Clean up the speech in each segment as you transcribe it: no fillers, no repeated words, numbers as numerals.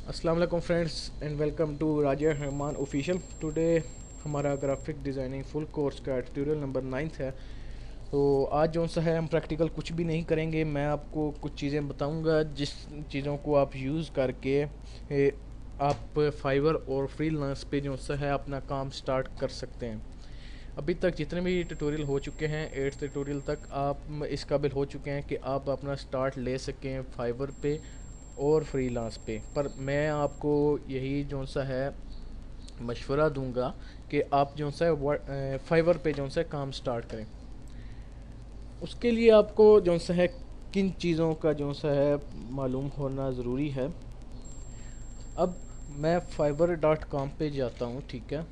अस्सलाम वालेकुम friends and welcome to Raja Rahman official. Today हमारा ग्राफिक डिज़ाइनिंग फुल कोर्स का ट्यूटोरियल नंबर 9 है। तो आज जो सा है हम प्रैक्टिकल कुछ भी नहीं करेंगे। मैं आपको कुछ चीज़ें बताऊंगा जिस चीज़ों को आप यूज़ करके आप फाइवर और फ्रीलांस पे जो सा है अपना काम स्टार्ट कर सकते हैं। अभी तक जितने भी ट्यूटोरियल हो चुके हैं 8th ट्यूटोरियल तक आप इस काबिल हो चुके हैं कि आप अपना स्टार्ट ले सकें फाइवर पे और फ्रीलांस पे। पर मैं आपको यही जो सा है मशवरा दूंगा कि आप जो सा है फाइवर पे जो सा है काम स्टार्ट करें। उसके लिए आपको जो सा है किन चीज़ों का जो सा है मालूम होना ज़रूरी है। अब मैं fiverr.com पे जाता हूँ, ठीक है।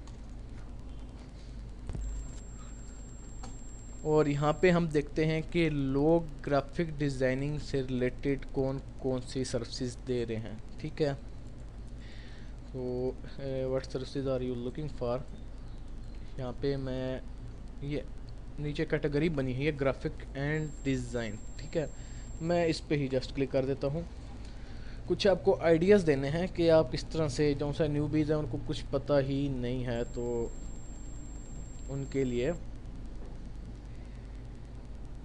और यहाँ पे हम देखते हैं कि लोग ग्राफिक डिज़ाइनिंग से रिलेटेड कौन कौन सी सर्विसेज दे रहे हैं, ठीक है। तो what services are you looking for. यहाँ पे मैं ये नीचे कैटेगरी बनी है, ये ग्राफिक एंड डिज़ाइन, ठीक है। मैं इस पे ही जस्ट क्लिक कर देता हूँ। कुछ आपको आइडियाज़ देने हैं कि आप किस तरह से जो सा न्यूबीज़ है उनको कुछ पता ही नहीं है, तो उनके लिए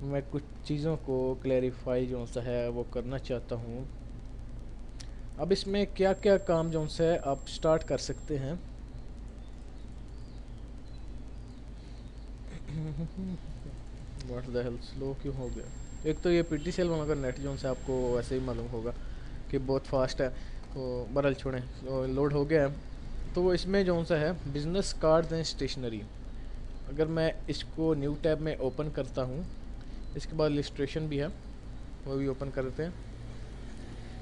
मैं कुछ चीज़ों को क्लैरिफाई जो सा है वो करना चाहता हूँ। अब इसमें क्या क्या काम जो सा है आप स्टार्ट कर सकते हैं। व्हाट द हेल, स्लो क्यों हो गया। एक तो ये पीटीसीएल वालों का नेट जो है आपको वैसे ही मालूम होगा कि बहुत फास्ट है। तो बरल छोड़ें, तो लोड हो गया है। तो इसमें जो सा है बिजनेस कार्ड्स एंड स्टेशनरी, अगर मैं इसको न्यू टैब में ओपन करता हूँ, इसके बाद इलस्ट्रेशन भी है वो भी ओपन कर देते हैं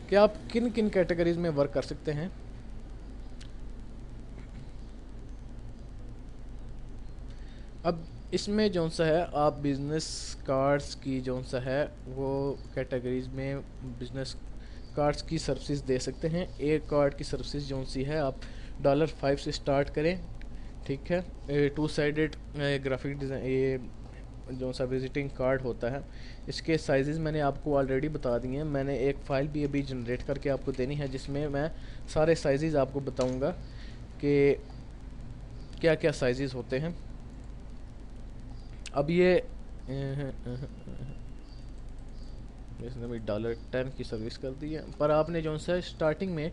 कि आप किन किन कैटेगरीज में वर्क कर सकते हैं। अब इसमें जो सा है आप बिज़नेस कार्ड्स की जो सा है वो कैटेगरीज में बिज़नेस कार्ड्स की सर्विसेज दे सकते हैं। एक कार्ड की सर्विसेज जो सी है आप $5 से स्टार्ट करें, ठीक है। टू साइडेड ग्राफिक डिज़ाइन, ये जो सा विजिटिंग कार्ड होता है, इसके साइजेस मैंने आपको ऑलरेडी बता दिए हैं। मैंने एक फ़ाइल भी अभी जनरेट करके आपको देनी है जिसमें मैं सारे साइजेस आपको बताऊंगा कि क्या क्या साइजेस होते हैं। अब ये इसने भी $10 की सर्विस कर दी है, पर आपने जो सा स्टार्टिंग में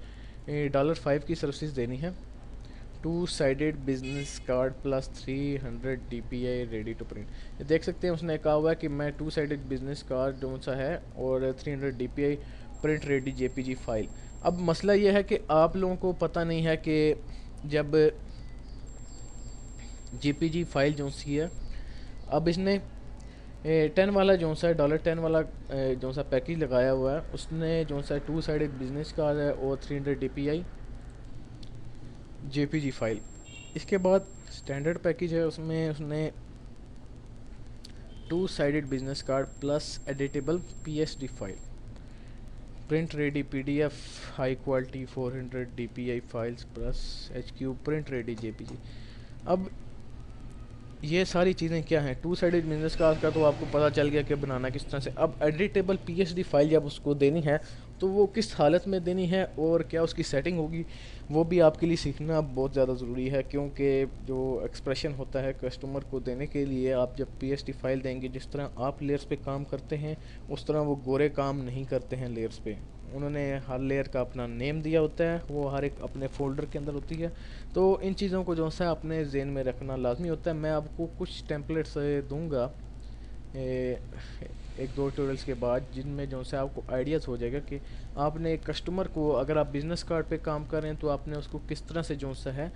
$5 की सर्विस देनी है। Two sided business card plus 300 DPI ready to print. ये देख सकते हैं उसने कहा हुआ है कि मैं टू साइडेड बिजनेस कार्ड जो सा है और 300 DPI print ready JPG file. अब मसला ये है कि आप लोगों को पता नहीं है कि जब JPG फाइल जो सी है, अब इसने 10 वाला जो सा है $10 वाला जो सा पैकेज लगाया हुआ है, उसने जो सा टू साइडेड बिजनेस कार्ड है और 300 DPI JPG फाइल। इसके बाद स्टैंडर्ड पैकेज है, उसमें उसने to sided business card plus editable PSD file, print ready PDF high quality 400 DPI files plus HQ print ready JPG। अब ये सारी चीज़ें क्या हैं टू साइडेड बिजनेस कार्ड का, तो आपको पता चल गया कि बनाना किस तरह से। अब एडिटेबल PSD फाइल जब उसको देनी है तो वो किस हालत में देनी है और क्या उसकी सेटिंग होगी, वो भी आपके लिए सीखना बहुत ज़्यादा ज़रूरी है। क्योंकि जो एक्सप्रेशन होता है कस्टमर को देने के लिए, आप जब PSD फाइल देंगे, जिस तरह आप लेयर्स पे काम करते हैं उस तरह वो गोरे काम नहीं करते हैं लेयर्स पे। उन्होंने हर लेयर का अपना नेम दिया होता है, वो हर एक अपने फोल्डर के अंदर होती है। तो इन चीज़ों को जो सा अपने जेन में रखना लाजमी होता है। मैं आपको कुछ टेम्पलेट्स दूंगा एक दो ट्यूटोरियल्स के बाद, जिनमें जो से आपको आइडियाज़ हो जाएगा कि आपने कस्टमर को, अगर आप बिज़नेस कार्ड पे काम कर रहे हैं तो आपने उसको किस तरह से जो सा है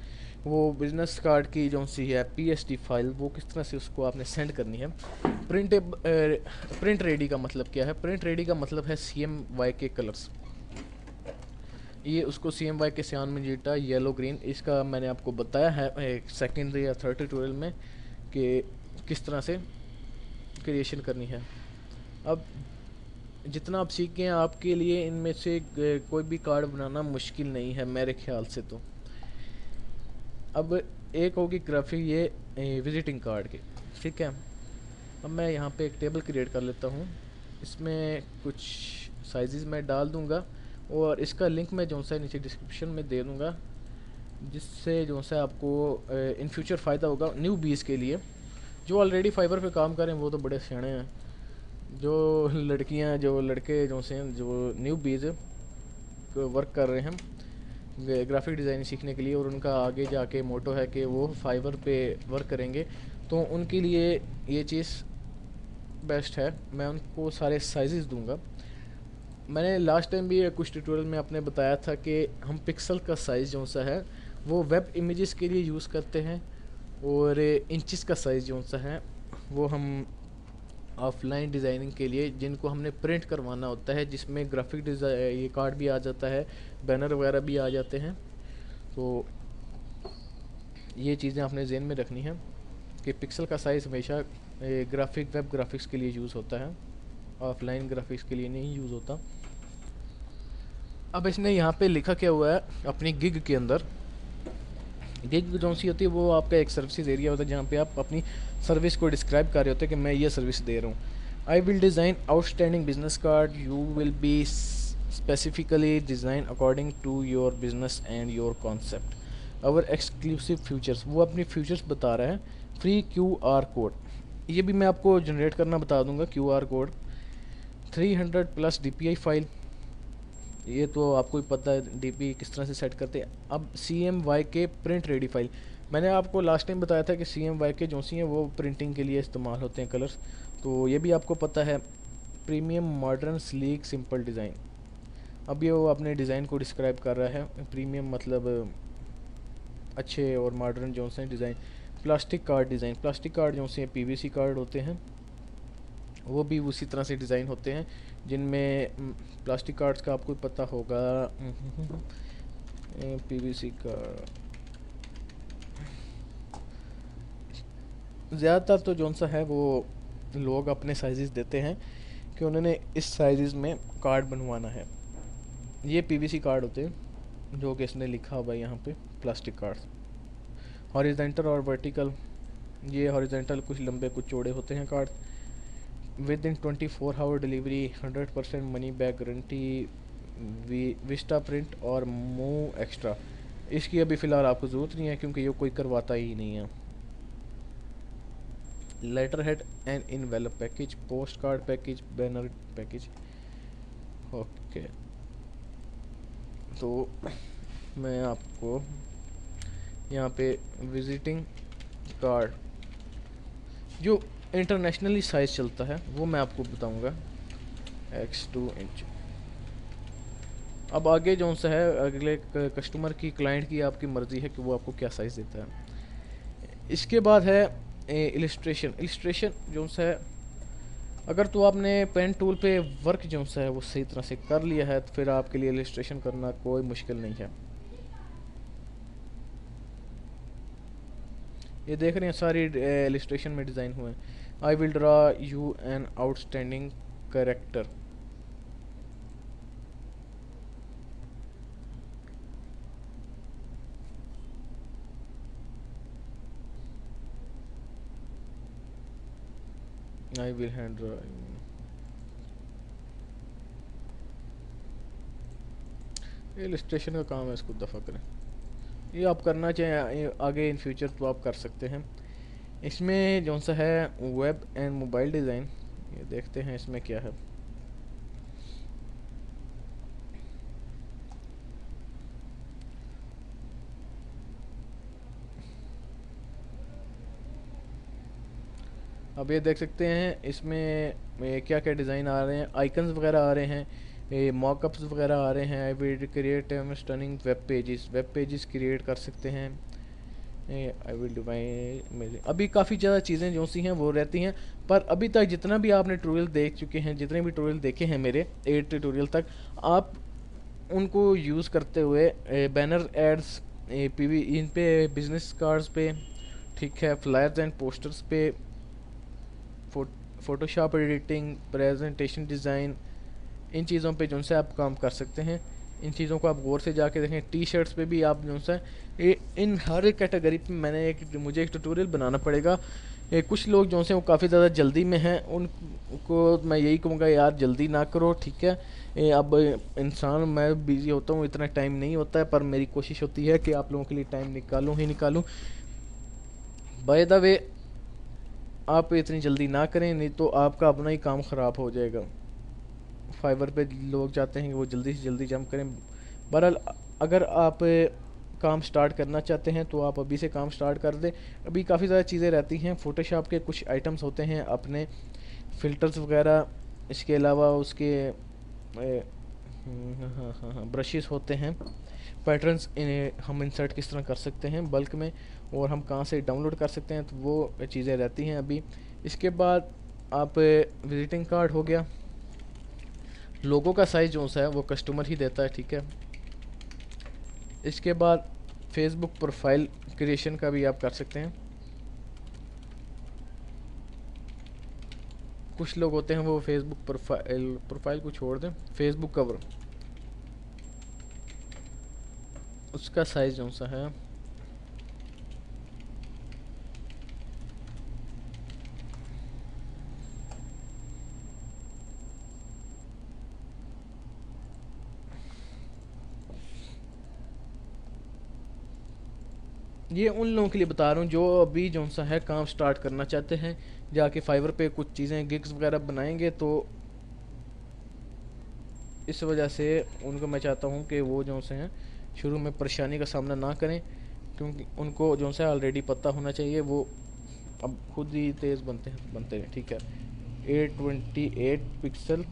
वो बिज़नेस कार्ड की जो सी है PSD फाइल वो किस तरह से उसको आपने सेंड करनी है। प्रिंट रेडी का मतलब क्या है। प्रिंट रेडी का मतलब है CMY के कलर्स। ये उसको CMY के सियान मैजेंटा येलो ग्रीन, इसका मैंने आपको बताया है एक सेकेंड या थर्ड ट्यूटोरियल में कि किस तरह से क्रिएशन करनी है। अब जितना आप सीख गए हैं आपके लिए इनमें से कोई भी कार्ड बनाना मुश्किल नहीं है मेरे ख्याल से। तो अब एक होगी ग्राफिक ये विजिटिंग कार्ड की, ठीक है। अब मैं यहाँ पे एक टेबल क्रिएट कर लेता हूँ, इसमें कुछ साइजेस मैं डाल दूँगा और इसका लिंक मैं जो सा नीचे डिस्क्रिप्शन में दे दूँगा, जिससे जो सा आपको इन फ्यूचर फ़ायदा होगा न्यू बीज़ के लिए। जो ऑलरेडी फाइबर पे काम करें वो तो बड़े सियाने हैं, जो लड़कियां जो लड़के जो से हैं जो न्यू बीज वर्क कर रहे हैं ग्राफिक डिज़ाइनिंग सीखने के लिए, और उनका आगे जाके मोटो है कि वो फाइबर पे वर्क करेंगे, तो उनके लिए ये चीज़ बेस्ट है। मैं उनको सारे साइजेस दूंगा। मैंने लास्ट टाइम भी कुछ ट्यूटोरियल में आपने बताया था कि हम पिक्सल का साइज़ जो सा है वो वेब इमेजेस के लिए यूज़ करते हैं, और इंचेस का साइज़ जो सा है वो हम ऑफलाइन डिज़ाइनिंग के लिए जिनको हमने प्रिंट करवाना होता है, जिसमें ग्राफिक डिज़ाइन ये कार्ड भी आ जाता है, बैनर वगैरह भी आ जाते हैं। तो ये चीज़ें आपने ज़हन में रखनी है कि पिक्सल का साइज़ हमेशा वेब ग्राफिक्स के लिए यूज़ होता है, ऑफलाइन ग्राफिक्स के लिए नहीं यूज़ होता। अब इसने यहाँ पे लिखा क्या हुआ है अपनी गिग के अंदर, गिग जो सी होती है वो आपका एक सर्विसेज एरिया होता है जहाँ पे आप अपनी सर्विस को डिस्क्राइब कर रहे होते हैं कि मैं ये सर्विस दे रहा हूँ। I will design outstanding business card, you will be specifically design according to your business and your concept our exclusive features, वो अपनी फीचर्स बता रहा है। फ्री QR कोड, ये भी मैं आपको जनरेट करना बता दूंगा। QR कोड 300+ DPI फाइल, ये तो आपको ही पता है DP किस तरह से सेट करते हैं। अब CMYK प्रिंट रेडी फाइल, मैंने आपको लास्ट टाइम बताया था कि CMYK जो सी हैं वो प्रिंटिंग के लिए इस्तेमाल होते हैं कलर्स, तो ये भी आपको पता है। Premium modern sleek simple design, अब ये वो अपने डिज़ाइन को डिस्क्राइब कर रहा है। प्रीमियम मतलब अच्छे और मॉडर्न जो से design. Plastic card design, plastic card जो से PVC कार्ड होते हैं वो भी उसी तरह से डिज़ाइन होते हैं, जिनमें प्लास्टिक कार्ड्स का आपको पता होगा। PVC का ज़्यादातर तो जौन सा है वो लोग अपने साइजेस देते हैं कि उन्होंने इस साइजेस में कार्ड बनवाना है। ये PVC कार्ड होते हैं जो कि इसने लिखा हुआ है यहाँ पे प्लास्टिक कार्ड। हॉरिजेंटल और वर्टिकल, ये हॉरिजेंटल कुछ लंबे कुछ चौड़े होते हैं card. Within 24 hour delivery, 100% money back guarantee, Vistaprint और मूव एक्स्ट्रा। इसकी अभी फ़िलहाल आपको ज़रूरत नहीं है क्योंकि ये कोई करवाता ही नहीं है। Letter head and envelope package, post card package, banner package. Okay, तो मैं आपको यहाँ पे विजिटिंग कार्ड जो इंटरनेशनली साइज़ चलता है वो मैं आपको बताऊंगा, X2 इंच। अब आगे जो सा है अगले कस्टमर की क्लाइंट की आपकी मर्ज़ी है कि वो आपको क्या साइज़ देता है। इसके बाद है इलिस्ट्रेशन। इलिस्ट्रेशन जो सा है, अगर तो आपने पेन टूल पे वर्क जो सा है वो सही तरह से कर लिया है तो फिर आपके लिए इलिस्ट्रेशन करना कोई मुश्किल नहीं है। ये देख रहे हैं सारी इलिस्ट्रेशन में डिज़ाइन हुए हैं। I will draw you an outstanding character, I will hand draw. Illustration का काम है, इसको दफ़ा करें। ये आप करना चाहें आगे इन फ्यूचर तो आप कर सकते हैं। इसमें जो सा है वेब एंड मोबाइल डिज़ाइन, ये देखते हैं इसमें क्या है। अब ये देख सकते हैं इसमें क्या क्या डिज़ाइन आ रहे हैं, आइकन्स वगैरह आ रहे हैं, मॉकअप्स वगैरह आ रहे हैं। I will create stunning web pages create कर सकते हैं। आई विल डिवाइन, अभी काफ़ी ज़्यादा चीज़ें जो सी हैं वो रहती हैं, पर अभी तक जितना भी आपने ट्यूटोरियल देख चुके हैं, जितने भी ट्यूटोरियल देखे हैं मेरे 8 ट्यूटोरियल तक, आप उनको यूज़ करते हुए बैनर एड्स PV इन पे, बिजनेस कार्ड्स पे, ठीक है, फ्लायर्स एंड पोस्टर्स पे, फोटोशॉप एडिटिंग, प्रेजेंटेशन डिज़ाइन, इन चीज़ों पे जो से आप काम कर सकते हैं। इन चीज़ों को आप गौर से जाके देखें। टी शर्ट्स पे भी आप जो सा इन हर एक कैटेगरी पे मुझे एक ट्यूटोरियल बनाना पड़ेगा कुछ लोग जो से वो काफ़ी ज़्यादा जल्दी में हैं, उनको मैं यही कहूँगा यार जल्दी ना करो, ठीक है। अब इंसान, मैं बिज़ी होता हूँ, इतना टाइम नहीं होता है, पर मेरी कोशिश होती है कि आप लोगों के लिए टाइम निकालूं ही निकालूं। बाय द वे, आप इतनी जल्दी ना करें, नहीं तो आपका अपना ही काम ख़राब हो जाएगा। फाइवर पे लोग चाहते हैं कि वो जल्दी से जल्दी जंप करें। बहरहाल, अगर आप काम स्टार्ट करना चाहते हैं तो आप अभी से काम स्टार्ट कर दें। अभी काफ़ी ज़्यादा चीज़ें रहती हैं, फ़ोटोशॉप के कुछ आइटम्स होते हैं अपने, फ़िल्टर्स वगैरह, इसके अलावा उसके हाँ हाँ हाँ, ब्रशेस होते हैं, पैटर्न्स इन्हें हम इंसर्ट किस तरह कर सकते हैं बल्क में, और हम कहाँ से डाउनलोड कर सकते हैं, तो वो चीज़ें रहती हैं अभी। इसके बाद आप विजिटिंग कार्ड हो गया, लोगों का साइज़ जो सा है वो कस्टमर ही देता है, ठीक है। इसके बाद फेसबुक प्रोफाइल क्रिएशन का भी आप कर सकते हैं। कुछ लोग होते हैं वो फेसबुक प्रोफाइल को छोड़ दें, फेसबुक कवर, उसका साइज़ जो सा है ये उन लोगों के लिए बता रहा हूँ जो अभी जो सा है काम स्टार्ट करना चाहते हैं, जाके फाइवर पे कुछ चीज़ें गिग्स वगैरह बनाएंगे, तो इस वजह से उनको मैं चाहता हूँ कि वो जो से हैं शुरू में परेशानी का सामना ना करें, क्योंकि उनको जो सा ऑलरेडी पता होना चाहिए, वो अब खुद ही तेज़ बनते हैं, ठीक है। 828 पिक्सल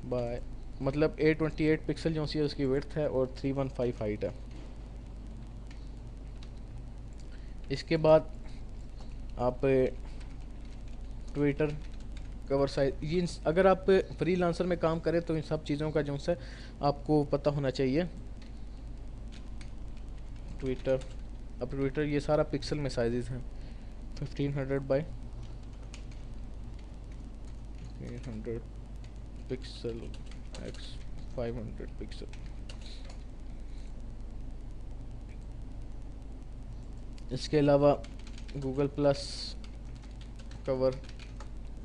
बाय, मतलब 828 पिक्सल जो सी है उसकी विड्थ है, और 315 हाइट है। इसके बाद आप ट्विटर कवर साइज, ये अगर आप फ्रीलांसर में काम करें तो इन सब चीज़ों का जो है आपको पता होना चाहिए। ट्विटर, अब ट्विटर ये सारा पिक्सल में साइजेस हैं, 1500 बाय 800 पिक्सल एक्स 500 पिक्सल। इसके अलावा Google plus cover,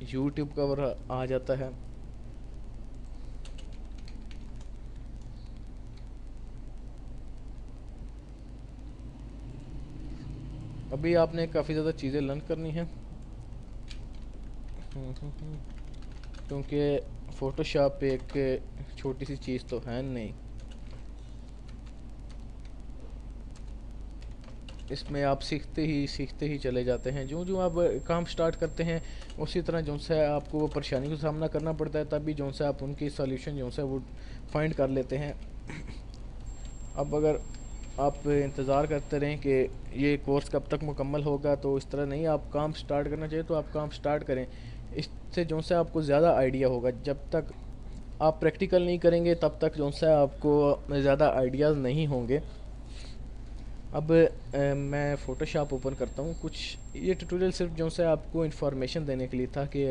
YouTube cover आ जाता है। अभी आपने काफ़ी ज़्यादा चीज़ें लर्न करनी हैं, क्योंकि फ़ोटोशॉप एक छोटी सी चीज़ तो है नहीं, इसमें आप सीखते ही चले जाते हैं। जो जो आप काम स्टार्ट करते हैं उसी तरह जो सा आपको वो परेशानी का सामना करना पड़ता है, तभी जो सा आप उनकी सॉल्यूशन जो सा वो फाइंड कर लेते हैं। अब अगर आप इंतज़ार करते रहें कि ये कोर्स कब तक मुकम्मल होगा, तो इस तरह नहीं, आप काम स्टार्ट करना चाहिए तो आप काम स्टार्ट करें। इससे जो सा आपको ज़्यादा आइडिया होगा, जब तक आप प्रैक्टिकल नहीं करेंगे तब तक जो सा आपको ज़्यादा आइडियाज़ नहीं होंगे। अब मैं फ़ोटोशॉप ओपन करता हूँ। कुछ ये ट्यूटोरियल सिर्फ जो सा आपको इन्फॉर्मेशन देने के लिए था कि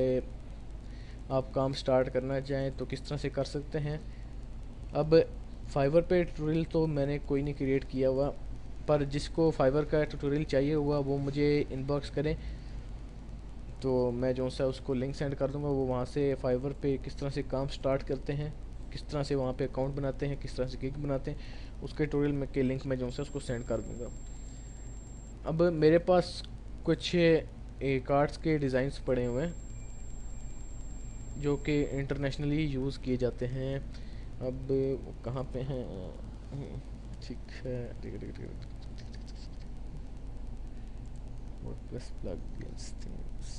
आप काम स्टार्ट करना चाहें तो किस तरह से कर सकते हैं। अब फाइवर पे ट्यूटोरियल तो मैंने कोई नहीं क्रिएट किया हुआ, पर जिसको फाइवर का ट्यूटोरियल चाहिए हुआ वो मुझे इनबॉक्स करें, तो मैं जो सा उसको लिंक सेंड कर दूंगा। वो वहाँ से फाइवर पे किस तरह से काम स्टार्ट करते हैं, किस तरह से वहाँ पे अकाउंट बनाते हैं, किस तरह से गिग बनाते हैं, उसके ट्यूटोरियल में के लिंक मैं जो सा उसको सेंड कर दूंगा। अब मेरे पास कुछ कार्ड्स के डिज़ाइंस पड़े हुए हैं जो कि इंटरनेशनली यूज़ किए जाते हैं। अब वो कहाँ पे हैं, ठीक है, ठीक है, ठीक है, ठीक है। WordPress plugins themes,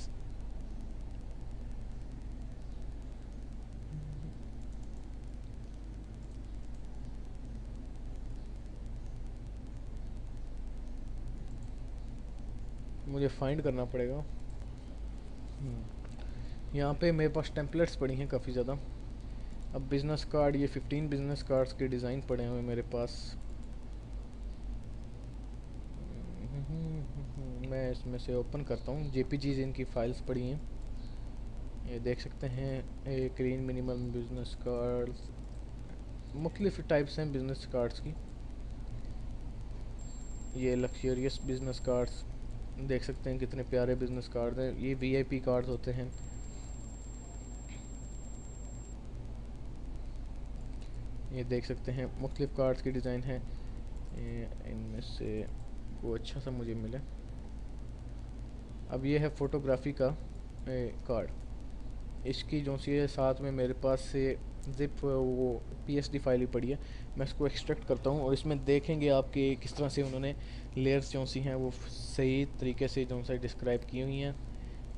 मुझे फाइंड करना पड़ेगा। यहाँ पे मेरे पास टेम्पलेट्स पड़ी हैं काफ़ी ज़्यादा। अब बिज़नेस कार्ड, ये 15 बिज़नेस कार्ड्स के डिज़ाइन पड़े हुए मेरे पास। मैं इसमें से ओपन करता हूँ, जेपीजीज इनकी फ़ाइल्स पड़ी हैं, ये देख सकते हैं। एक ग्रीन मिनिमम बिज़नेस कार्ड्स, मुख्तलिफ टाइप्स हैं बिज़नेस कार्ड्स की। ये लग्जरियस बिज़नेस कार्ड्स, देख सकते हैं कितने प्यारे बिजनेस कार्ड हैं, ये वीआईपी कार्ड होते हैं। ये देख सकते हैं मुख्तलिफ कार्ड्स की डिज़ाइन है, इनमें से वो अच्छा सा मुझे मिले। अब ये है फ़ोटोग्राफी का कार्ड, इसकी जो सी है साथ में मेरे पास से ज़िप वो पीएसडी फाइल ही पड़ी है। मैं इसको एक्सट्रैक्ट करता हूँ और इसमें देखेंगे आपके किस तरह से उन्होंने लेयर्स जो सी हैं वो सही तरीके से जो सा डिस्क्राइब की हुई हैं।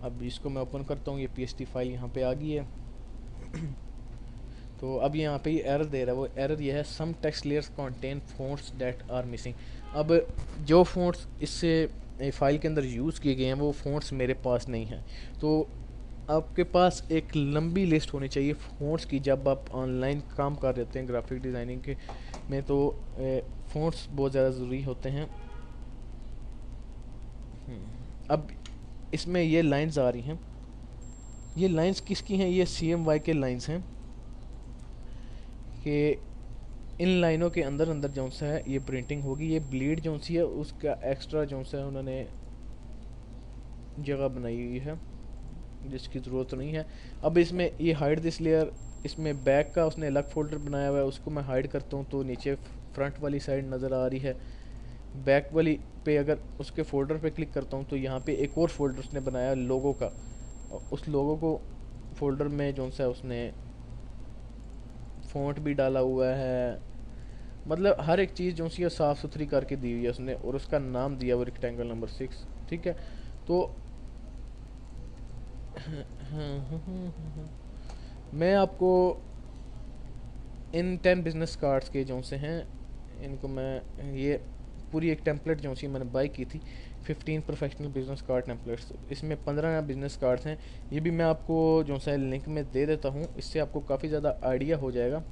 अब इसको मैं ओपन करता हूँ, ये पीएसडी फाइल यहाँ पे आ गई है। तो अब यहाँ पे एरर दे रहा है, वो एरर ये है some text layers contain fonts that are missing. अब जो फ़ॉन्ट्स इससे फ़ाइल के अंदर यूज़ किए गए हैं वो फ़ॉन्ट्स मेरे पास नहीं हैं। तो आपके पास एक लंबी लिस्ट होनी चाहिए फ़ॉन्ट्स की जब आप ऑनलाइन काम कर रहे होते हैं ग्राफिक डिज़ाइनिंग के में, तो फ़ॉन्ट्स बहुत ज़्यादा ज़रूरी होते हैं। अब इसमें ये लाइंस आ रही हैं, ये लाइंस किसकी हैं? ये CMY के लाइंस हैं कि इन लाइनों के अंदर अंदर जो सा है ये प्रिंटिंग होगी। ये ब्लीड जो सी है उसका एक्स्ट्रा जो सा है उन्होंने जगह बनाई हुई है जिसकी ज़रूरत नहीं है। अब इसमें ये हाइड दिस लेयर, इसमें बैक का उसने अलग फोल्डर बनाया हुआ है, उसको मैं हाइड करता हूँ तो नीचे फ्रंट वाली साइड नज़र आ रही है। बैक वाली पे अगर उसके फोल्डर पे क्लिक करता हूँ तो यहाँ पे एक और फोल्डर उसने बनाया लोगो का, और उस लोगो को फोल्डर में जो सा है उसने फ़ॉन्ट भी डाला हुआ है। मतलब हर एक चीज़ जो सी है साफ़ सुथरी करके दी हुई है उसने, और उसका नाम दिया वो रेक्टेंगल नंबर 6। ठीक है, तो मैं आपको इन 10 बिजनेस कार्ड्स के जो से हैं इनको मैं ये पूरी एक टेम्पलेट जो सी मैंने बाई की थी 15 प्रोफेशनल बिजनेस कार्ड टेम्पलेट्स, इसमें 15 बिजनेस कार्ड्स हैं। ये भी मैं आपको जो सा लिंक में दे देता हूँ, इससे आपको काफ़ी ज़्यादा आइडिया हो जाएगा।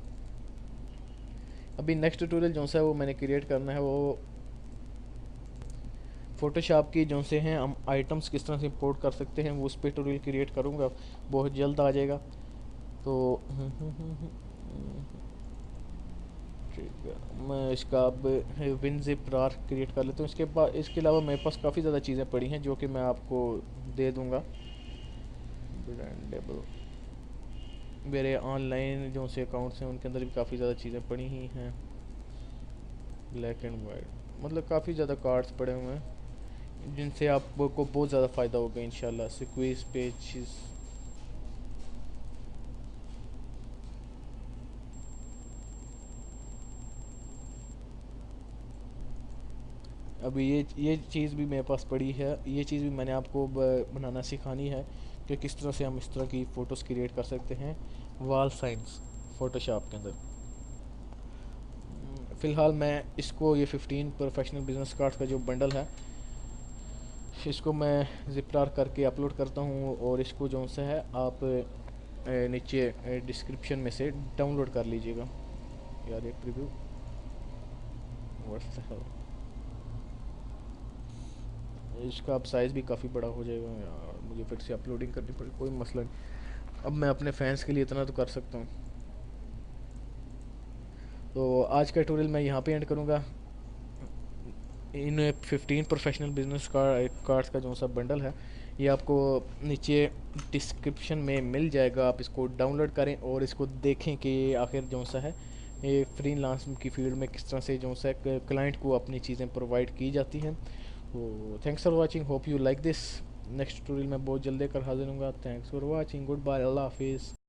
अभी नेक्स्ट ट्यूटोरियल जो सा है वो मैंने क्रिएट करना है, वो फ़ोटोशॉप की जो से हैं हम आइटम्स किस तरह से इंपोर्ट कर सकते हैं वो उस पर ट्यूटोरियल क्रिएट करूँगा, बहुत जल्द आ जाएगा। तो ठीक है, मैं इसका अब विनजिप रार क्रिएट कर लेता हूँ। इसके अलावा मेरे पास काफ़ी ज़्यादा चीज़ें पड़ी हैं जो कि मैं आपको दे दूँगा। ब्रांडेबल मेरे ऑनलाइन जो से अकाउंट्स हैं उनके अंदर भी काफ़ी ज़्यादा चीज़ें पड़ी ही हैं। ब्लैक एंड वाइट मतलब काफ़ी ज़्यादा कार्ड्स पड़े हुए हैं जिनसे आपको बहुत ज़्यादा फ़ायदा होगा इंशाल्लाह। सिक्वेंस पेजेस, अभी ये चीज़ भी मेरे पास पड़ी है, ये चीज़ भी मैंने आपको बनाना सिखानी है कि किस तरह से हम इस तरह की फ़ोटोज़ क्रिएट कर सकते हैं वॉल साइंस फ़ोटोशॉप के अंदर। फ़िलहाल मैं इसको ये 15 प्रोफेशनल बिजनेस कार्ड्स का जो बंडल है इसको मैं ज़िपरार करके अपलोड करता हूँ, और इसको जो सा है आप नीचे डिस्क्रिप्शन में से डाउनलोड कर लीजिएगा। यार एक प्रीव्यू व्हाट्स द हेल, इसका अब साइज़ भी काफ़ी बड़ा हो जाएगा यार, मुझे फिर से अपलोडिंग करनी पड़ेगी, कोई मसला नहीं। अब मैं अपने फैंस के लिए इतना तो कर सकता हूँ। तो आज का ट्यूटोरियल मैं यहाँ पे एंड करूँगा। इन 15 प्रोफेशनल बिजनेस कार्ड्स का जो सा बंडल है ये आपको नीचे डिस्क्रिप्शन में मिल जाएगा, आप इसको डाउनलोड करें और इसको देखें कि आखिर जो सा है ये फ्रीलांस की फील्ड में किस तरह से जो सा क्लाइंट को अपनी चीज़ें प्रोवाइड की जाती हैं। तो thanks for watching, hope you like this. Next tutorial में बहुत जल्दी कर हाजिर हूँगा। Thanks for watching, good bye, अल्लाह हाफिज़।